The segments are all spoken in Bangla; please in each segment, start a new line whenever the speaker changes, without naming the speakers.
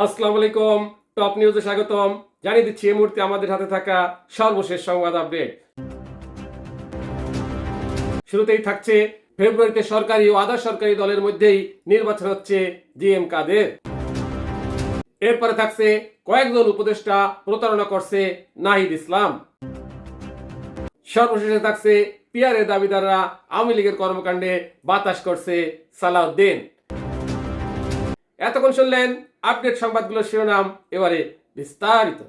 আসসালামু আলাইকুম। টপ নিউজে স্বাগতম। জানিয়ে দিচ্ছি এই মুহূর্তে আমাদের হাতে থাকা সর্বশেষ সংবাদ আপডেট। শুরুতেই থাকছে ফেব্রুয়ারিতে সরকারি ও আধা সরকারি দলের মধ্যেই নির্বাচন হচ্ছে জিএম কাদের। এরপরে থাকছে কয়েকজন উপদেষ্টা প্রতারণা করছে নাহিদ ইসলাম। সর্বশেষে থাকছে পিয়ারের দাবিদাররা আওয়ামী লীগের কর্মকাণ্ডে বাতাস করছে সালাউদ্দিন। এতক্ষণ শুনলেন আপডেট সংবাদগুলোর শিরোনাম, এবারে বিস্তারিত।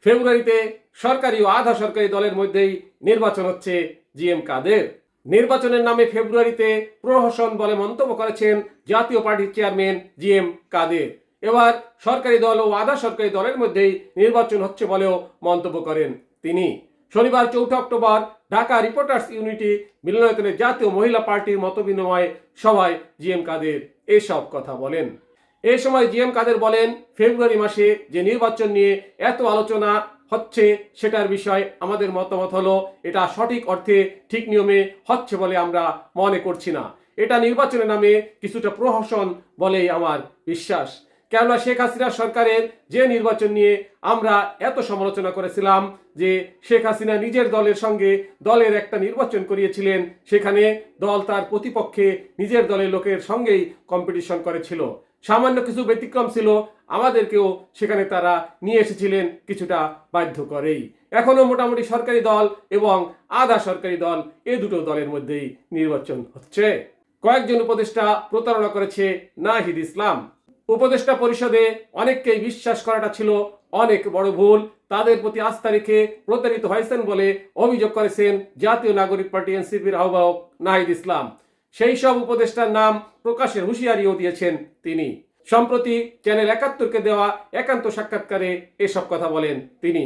ফেব্রুয়ারিতে সরকারি ও আধা সরকারি দলের মধ্যেই নির্বাচন হচ্ছে জিএম কাদের। নির্বাচনের নামে ফেব্রুয়ারিতে প্রহসন বলে মন্তব্য করেছেন জাতীয় পার্টির চেয়ারম্যান জিএম কাদের। এবার সরকারি দল ও আধা সরকারি দলের মধ্যেই নির্বাচন হচ্ছে বলেও মন্তব্য করেন তিনি। শনিবার 4 অক্টোবর ঢাকা রিপোর্টার্স ইউনিটি মিলনায়তনে জাতীয় মহিলা পার্টির মতবিনিময় সভায় জিএম কাদের এসব কথা বলেন। এই সময় জিএম কাদের বলেন, ফেব্রুয়ারি মাসে যে নির্বাচন নিয়ে এত আলোচনা হচ্ছে সেটার বিষয় আমাদের মতামত হলো এটা সঠিক অর্থে ঠিক নিয়মে হচ্ছে বলে আমরা মনে করছি না। এটা নির্বাচনের নামে কিছুটা প্রহসন বলেই আমার বিশ্বাস। কেননা শেখ হাসিনা সরকারের যে নির্বাচন নিয়ে আমরা এত সমালোচনা করেছিলাম যে শেখ হাসিনা নিজের দলের সঙ্গে দলের একটা নির্বাচন করিয়েছিলেন, সেখানে দল তার প্রতিপক্ষে নিজের দলের লোকের সঙ্গেই কম্পিটিশন করেছিল। সামান্য কিছু ব্যতিক্রম ছিল, আমাদেরকেও সেখানে তারা নিয়ে এসেছিলেন কিছুটা বাধ্য করেই। এখনো মোটামুটি সরকারি দল এবং আধা সরকারি দল এই দুটো দলের মধ্যেই নির্বাচন হচ্ছে। কয়েকজন উপদেষ্টা প্রতারণা করেছে নাহিদ ইসলাম। উপদেষ্টা পরিষদে অনেককেই বিশ্বাস করাটা ছিল অনেক বড় ভুল। তাদের প্রতি আস্থা রেখে প্রতারিত হয়েছেন বলে অভিযোগ করেছেন জাতীয় নাগরিক পার্টি এনসিপির আহ্বায়ক নাহিদ ইসলাম। সেই সব উপদেষ্টার নাম প্রকাশের হুঁশিয়ারিও দিয়েছেন তিনি। সম্প্রতি চ্যানেল ৭১-কে দেওয়া একান্ত সাক্ষাৎকারে এসব কথা বলেন তিনি।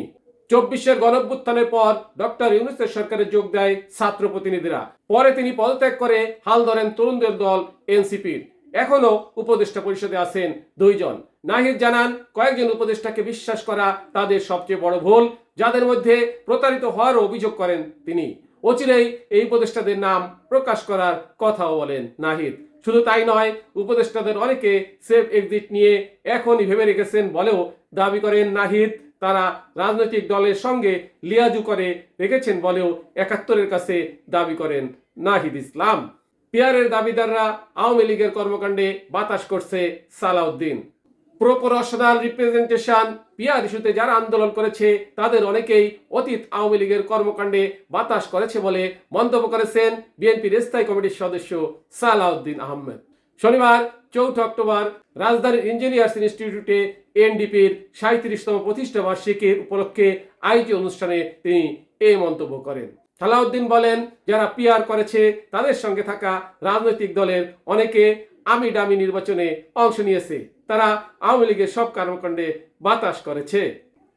২৪-এর গণঅভ্যুত্থানের পর ডক্টর ইউনূসের সরকারে যোগ দেয় ছাত্র প্রতিনিধিরা। পরে তিনি পদত্যাগ করে হাল ধরেন তরুণদের দল এনসিপির। এখনো উপদেষ্টা পরিষদে আছেন ২ জন। নাহিদ জানান, কয়েকজন উপদেষ্টাকে বিশ্বাস করা তাদের সবচেয়ে বড় ভুল, যাদের মধ্যে প্রতারিত হওয়ার অভিযোগ করেন তিনি। অচিরেই এই উপদেষ্টাদের নাম প্রকাশ করার কথাও বলেন নাহিদ। শুধু তাই নয়, উপদেষ্টাদের অনেকে সেফ এক্সিট নিয়ে এখনই ভেবে রেখেছেন বলেও দাবি করেন নাহিদ। তারা রাজনৈতিক দলের সঙ্গে লিয়াজু করে রেখেছেন বলেও ৭১-এর কাছে দাবি করেন নাহিদ ইসলাম। পিয়ারের দাবিদাররা আওয়ামী লীগের কর্মকাণ্ডে বাতাস করছে সালাউদ্দিন। প্রপোর্শনাল রিপ্রেজেন্টেশন পিয়ার ইস্যুতে যারা আন্দোলন করেছে তাদের অনেকেই অতীত আওয়ামী লীগের কর্মকাণ্ডে বাতাস করেছে বলে মন্তব্য করেছেন বিএনপির স্থায়ী কমিটির সদস্য সালাউদ্দিন আহমেদ। শনিবার ৪ অক্টোবর রাজধানীর ইঞ্জিনিয়ার্স ইনস্টিটিউটে এনডিপির ৩৭তম প্রতিষ্ঠা বার্ষিকীর উপলক্ষে আয়োজিত অনুষ্ঠানে তিনি এই মন্তব্য করেন। সালাউদ্দিন বলেন, যারা পিআর করেছে তাদের সঙ্গে থাকা রাজনৈতিক দলের অনেকে আমি ডামি নির্বাচনে অংশ নিয়েছে, তারা আওয়ামী লীগের সব কর্মকাণ্ডে বাতাস করেছে।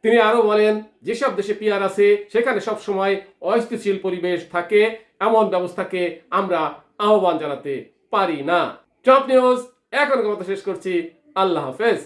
তিনি আরো বলেন, যেসব দেশে পিআর আছে সেখানে সবসময় অস্থিতিশীল পরিবেশ থাকে, এমন ব্যবস্থাকে আমরা আহ্বান জানাতে পারি না। টপ নিউজ এখনকার মতো শেষ করছি। আল্লাহ হাফেজ।